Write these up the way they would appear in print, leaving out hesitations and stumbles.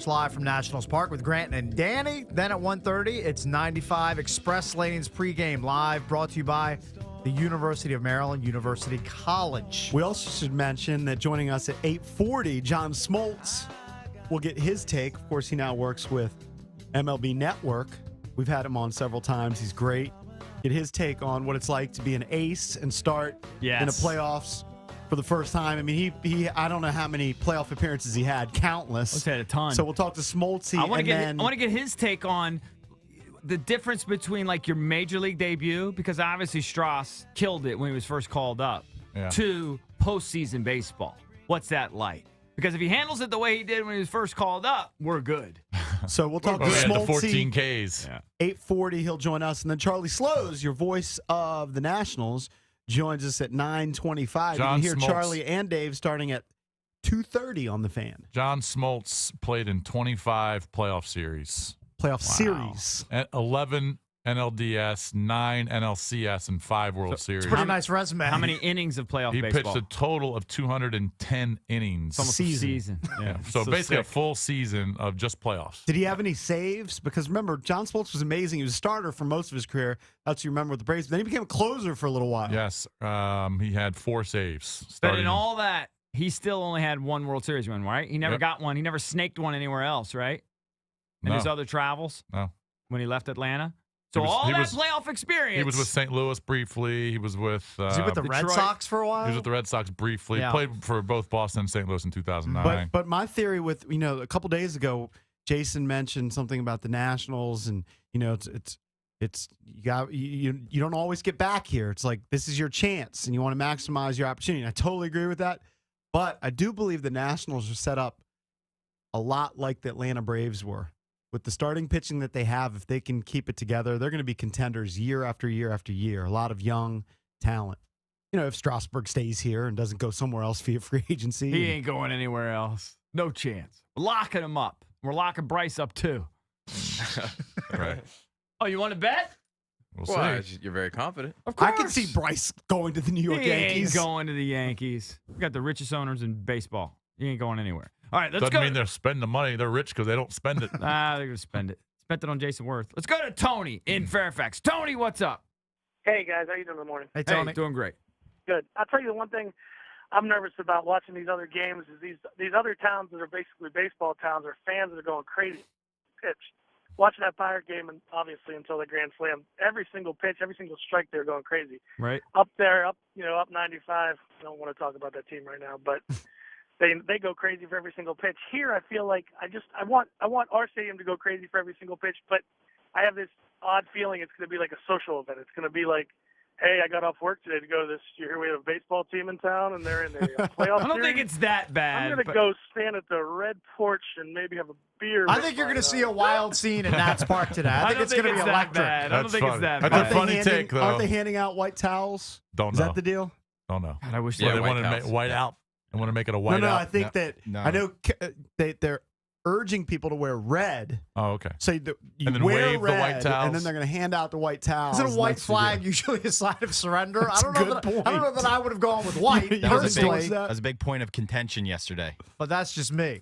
Sports live from Nationals Park with Grant and Danny. Then at 1:30, it's 95 Express Lanes pregame live, brought to you by the University of Maryland, University College. We also should mention that joining us at 8:40, John Smoltz will get his take. Of course, he now works with MLB Network. We've had him on several times. He's great. Get his take on what it's like to be an ace and start in the playoffs for the first time. I mean, he I don't know how many playoff appearances he had, countless. He's had a ton. So we'll talk to Smoltzy. I want to get his take on the difference between like your major league debut, because obviously Strauss killed it when he was first called up, to postseason baseball. What's that like? Because if he handles it the way he did when he was first called up, we're good. So we'll talk to the Smoltzy. 14 Ks. 8:40, he'll join us. And then Charlie Slows, your voice of the Nationals, joins us at 9:25. You can hear Smoltz. Charlie and Dave starting at 2:30 on the Fan. John Smoltz played in 25 playoff series. Series. 11 NLDS, 9 NLCS, and 5 World Series. Pretty nice resume. How many innings of playoff He baseball? pitched a total of 210 innings. Almost a season. Yeah. So basically sick. a full season of just playoffs. Did he have any saves? Because remember, John Smoltz was amazing. He was a starter for most of his career. That's what you remember with the Braves. Then he became a closer for a little while. Yes. He had 4 saves. But starting- in all that, he still only had one World Series win, right? He never Yep. got one. He never snaked one anywhere else, right? In his other travels? No. When he left Atlanta? So He all was- that playoff experience. He was with St. Louis briefly. He was with Was he with the Red Detroit. Sox for a while? he was with the Red Sox briefly. Yeah. Played for both Boston and St. Louis in 2009. But my theory with, a couple days ago, Jason mentioned something about the Nationals, and it's you don't always get back here. It's like this is your chance, and you want to maximize your opportunity. And I totally agree with that. But I do believe the Nationals are set up a lot like the Atlanta Braves were. With the starting pitching that they have, if they can keep it together, they're going to be contenders year after year after year. A lot of young talent. If Strasburg stays here and doesn't go somewhere else via free agency. He ain't going anywhere else. No chance. We're locking him up. We're locking Bryce up too. Right. Oh, you want to bet? We'll Well, see. you're very confident. Of course. I could see Bryce going to the New York He Yankees. ain't going to the Yankees. We got the richest owners in baseball. He ain't going anywhere. All right, let's Doesn't go. mean they're spending the money. They're rich because they don't spend it. They're going to spend it. Spent it on Jason Worth. Let's go to Tony in Fairfax. Tony, what's up? Hey, guys. How you doing in the morning? Hey, Tony. Doing great. Good. I'll tell you the one thing I'm nervous about watching these other games is these other towns that are basically baseball towns are fans that are going crazy. Pitch. Watching that Pirate game, and obviously until the Grand Slam, every single pitch, every single strike, they're going crazy. Right. Up there, up 95. I don't want to talk about that team right now, but they go crazy for every single pitch. Here, I feel like I want our stadium to go crazy for every single pitch, but I have this odd feeling it's going to be like a social event. It's going to be like, hey, I got off work today to go to this. You hear we have a baseball team in town, and they're in the playoff I don't series. think it's that bad. I'm going to go stand at the red porch and maybe have a beer. I think you're going to see a wild scene in Nats Park today. I think don't it's going to be that electric. bad. I don't That's think funny. it's that That's bad. a funny take, though. Aren't they handing out white towels? Don't Is know. that the deal? Don't know. God, I wish Yeah, They white wanted to house. make white out. They want to make it a white No, out. I think that No. I know they're urging people to wear red. Oh, okay. So you And then wear wave the red, white towels. and then they're going to hand out the white towels. Is it a and white that's what you flag do. usually a sign of surrender? That's I don't a know. good I don't know point. that I would have gone with white That was a personally, big, that was a big point of contention yesterday. but that's just me.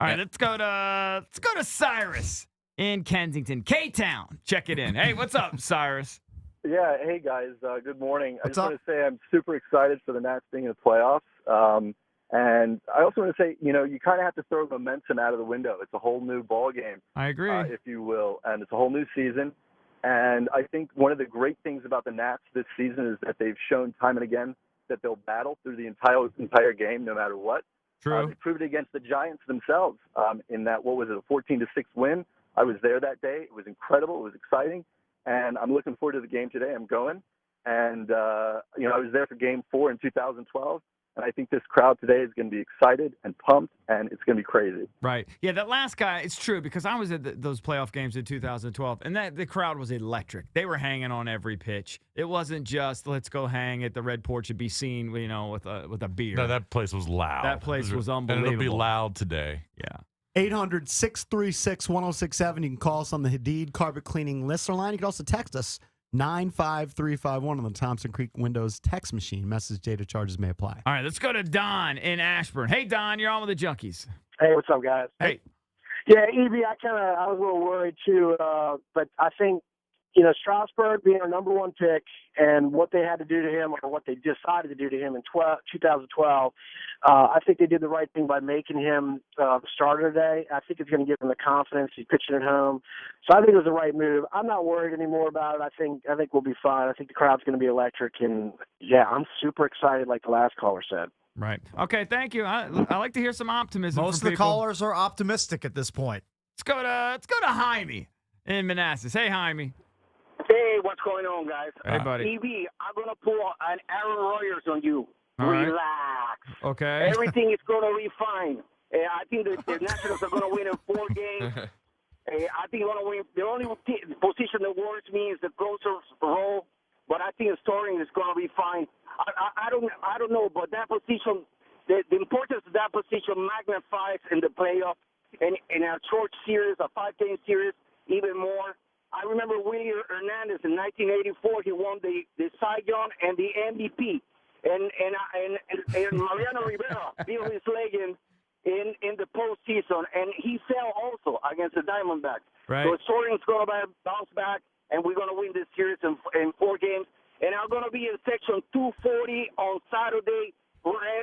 All right, let's go to Cyrus in Kensington, K-Town. Check it in. Hey, what's up, Cyrus? Yeah, hey guys, good morning. What's I just want to say I'm super excited for the Nats being in the playoffs. And I also want to say, you kind of have to throw momentum out of the window. It's a whole new ball game, I agree. if you will, and it's a whole new season. And I think one of the great things about the Nats this season is that they've shown time and again that they'll battle through the entire game, no matter what. True. They proved it against the Giants themselves in that, what was it, a 14-6 win. I was there that day. It was incredible. It was exciting. And I'm looking forward to the game today. I'm going. And, I was there for Game 4 in 2012. And I think this crowd today is going to be excited and pumped, and it's going to be crazy. Right. Yeah, that last guy, it's true, because I was at those playoff games in 2012, and the crowd was electric. They were hanging on every pitch. It wasn't just, let's go hang at the red porch and be seen, with a beer. No, that place was loud. That place was And it'll be unbelievable. loud today. Yeah. 800-636-1067. You can call us on the Hadid Carpet Cleaning listener line. You can also text us 95351 on the Thompson Creek Windows text machine. Message data charges may apply. All right, let's go to Don in Ashburn. Hey, Don, you're on with the Junkies. Hey, what's up, guys? Hey. Yeah, Evie, I was a little worried too, but I think, Strasburg being our number one pick and what they had to do to him or what they decided to do to him in 2012, I think they did the right thing by making him the starter today. I think it's going to give him the confidence. He's pitching at home. So I think it was the right move. I'm not worried anymore about it. I think we'll be fine. I think the crowd's going to be electric. And, yeah, I'm super excited like the last caller said. Right. Okay, thank you. I like to hear some optimism Most of from the people. callers are optimistic at this point. Let's go to Jaime in Manassas. Hey, Jaime. Hey, what's going on, guys? Hey, buddy. EB, I'm going to pull an Aaron Rodgers on you. All right. Relax. Okay. Everything is going to be fine. I think the Nationals are going to win in 4 games. I think they're going to win. The only position that worries me is the closer's role, but I think the starting is going to be fine. I don't know, but that position, the importance of that position magnifies in the playoff and in a short series, a 5-game series, even more. I remember Willie Hernandez in 1984. He won the Cy Young and the MVP, and Mariano Rivera built his legend in the postseason, and he fell also against the Diamondbacks. Right. So Soren's going to bounce back, and we're going to win this series in 4 games. And I'm going to be in section 240 on Saturday,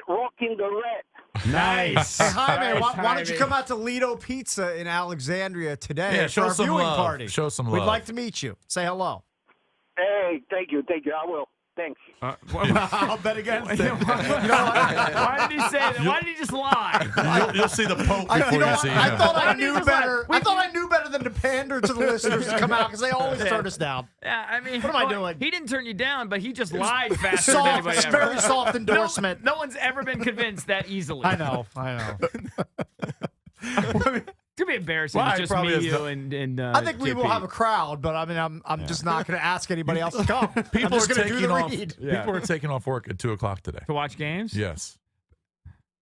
rocking the red. Nice. Hey, Jaime, Nice, why don't you Jaime. come out to Lido Pizza in Alexandria today Yeah, for show our some viewing love. party? Show some We'd love. like to meet you. Say hello. Hey, thank you. I will. Thanks. I'll bet against it. Why did he say that? Why did he just lie? You'll see the Pope before you see him. I thought I Why did he knew just better. lie? I thought I knew better than to pander to the listeners to come out because they always turn us down. Yeah, I mean, What am I doing? He didn't turn you down, but he just lied faster than anybody Soft, ever. very soft endorsement. No one's ever been convinced that easily. I know. It's gonna be embarrassing. Why? It's just Probably me, is you, and I think we will JP. have a crowd, but I mean, I'm just not going to ask anybody else to come. I'm People just are going to do taking the off. read. People are taking off work at 2:00 today. to watch games. Yes,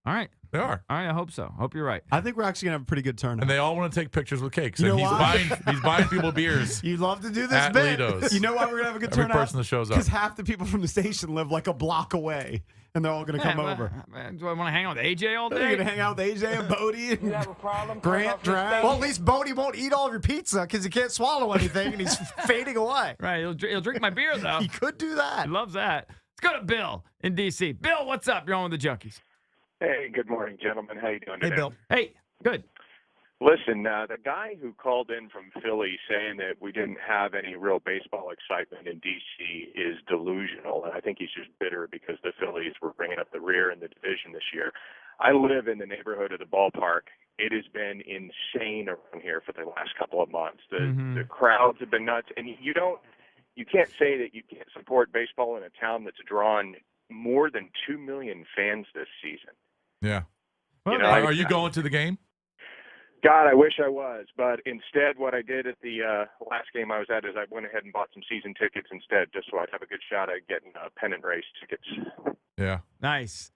All right. they are, All right. I hope so. Hope you're right. I think we're actually gonna have a pretty good turnout. and they all want to take pictures with cakes. You And know he's buying people beers You love to do this at bit. Lido's. You know why we're gonna have a good Every turnout? person that shows up. Because half the people from the station live like a block away, and they're all gonna come over. Do I want to hang out with AJ all They're day? gonna hang out with AJ and Bodie and Grant, Drag. Well, at least Bodie won't eat all of your pizza because he can't swallow anything and he's fading away. Right. He'll drink my beer though. He could do that. He loves that. Let's go to Bill in D.C. Bill, what's up? You're on with the Junkies. Hey, good morning, gentlemen. How you doing Hey, today? Bill. Hey, good. Listen, the guy who called in from Philly saying that we didn't have any real baseball excitement in D.C. is delusional, and I think he's just bitter because the Phillies were bringing up the rear in the division this year. I live in the neighborhood of the ballpark. It has been insane around here for the last couple of months. The crowds have been nuts, and you can't say that you can't support baseball in a town that's drawn more than 2 million fans this season. Yeah. You know, Are you going to the game? God, I wish I was, but instead what I did at the last game I was at is I went ahead and bought some season tickets instead just so I'd have a good shot at getting pennant race tickets. Yeah. Nice.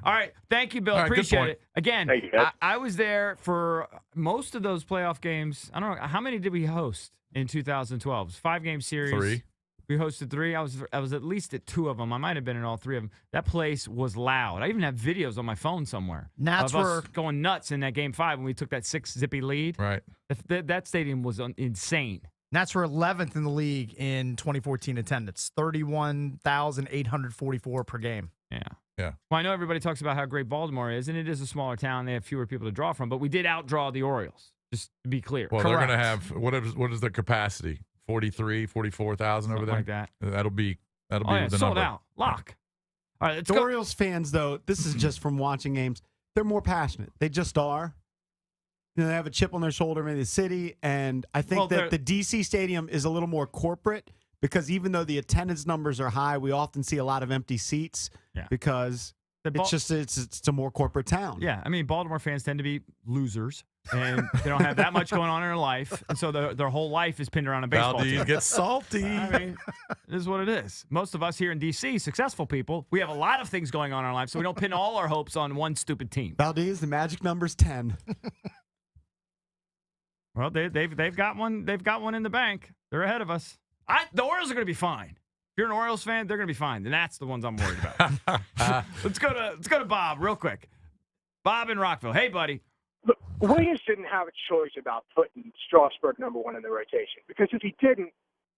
All right. Thank you, Bill. All right, good Appreciate point. it. Again, Thank you, guys. I was there for most of those playoff games. I don't know. How many did we host in 2012? It was a 5-game series. 3. We hosted 3. I was at least at 2 of them. I might have been in all 3 of them. That place was loud. I even have videos on my phone somewhere Nats of us were going nuts in that game 5 when we took that 6-zippy lead. Right. That stadium was insane. Nats were 11th in the league in 2014 attendance, 31,844 per game. Yeah. Yeah. Well, I know everybody talks about how great Baltimore is, and it is a smaller town. They have fewer people to draw from, but we did outdraw the Orioles, just to be clear. Well, they're going to Correct. have what is their capacity? 43, 44,000 over Something there. like that. That'll be Oh, yeah, the sold number. out. Lock. All right, let's The go. Orioles fans, though, this is just from watching games. They're more passionate. They just are. You know, they have a chip on their shoulder in the city, and I think Well, that the DC stadium is a little more corporate because even though the attendance numbers are high, we often see a lot of empty seats Yeah. because it's a more corporate town. Yeah, I mean, Baltimore fans tend to be losers, and they don't have that much going on in their life, and so their whole life is pinned around a baseball Valdez team. gets salty. I mean, it is what it is. Most of us here in D.C., successful people, we have a lot of things going on in our life, so we don't pin all our hopes on one stupid team. Valdez, the magic number's 10. Well, they've got one. They've got one in the bank. They're ahead of us. The Orioles are going to be fine. If you're an Orioles fan, they're going to be fine. And that's the ones I'm worried about. Let's go to Bob real quick. Bob in Rockville. Hey, buddy. Williams didn't have a choice about putting Strasburg number 1 in the rotation, because if he didn't,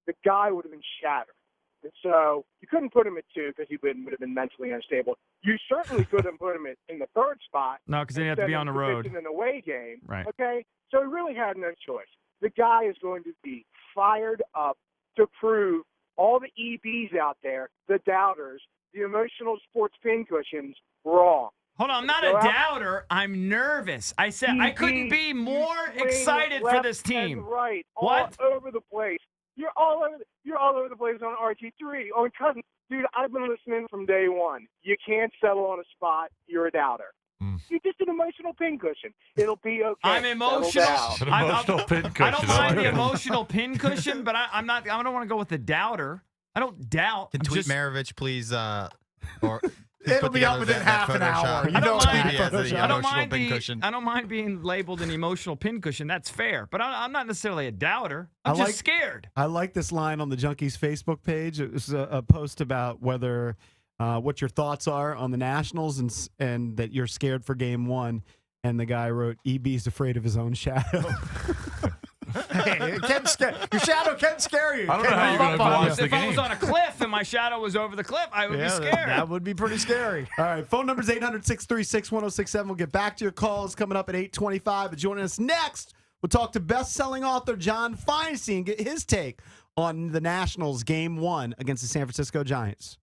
the guy would have been shattered. And so you couldn't put him at 2 because he would have been mentally unstable. You certainly couldn't put him in the 3rd spot. No, because then you have to be on the road. In an away game. Right. Okay? So he really had no choice. The guy is going to be fired up to prove all the EBs out there, the doubters, the emotional sports pincushions, wrong. Hold on, I'm not a doubter. I'm nervous. I said I couldn't be more excited for this team. Right, what? All over the place. You're all over the place on RG3, on Cousins. Dude, I've been listening from day one. You can't settle on a spot. You're a doubter. You're just an emotional pincushion. It'll be okay. I'm emotional. An emotional pincushion. I don't mind the emotional pincushion, but I'm not. I don't want to go with the doubter. I don't doubt. Can tweet Maravich, please? Or it'll be up within half an hour. I I don't mind being labeled an emotional pincushion. That's fair, but I'm not necessarily a doubter. I'm just scared. I like this line on the Junkies Facebook page. It was a post about whether what your thoughts are on the Nationals and that you're scared for Game 1. And the guy wrote, "EB's afraid of his own shadow." Hey, your shadow can scare you. I don't know how you're going to watch the If game. I was on a cliff and my shadow was over the cliff, I would be scared. That would be pretty scary. All right, phone number is 800-636-1067. We'll get back to your calls coming up at 8:25. But joining us next, we'll talk to best-selling author John Feinstein, get his take on the Nationals Game 1 against the San Francisco Giants.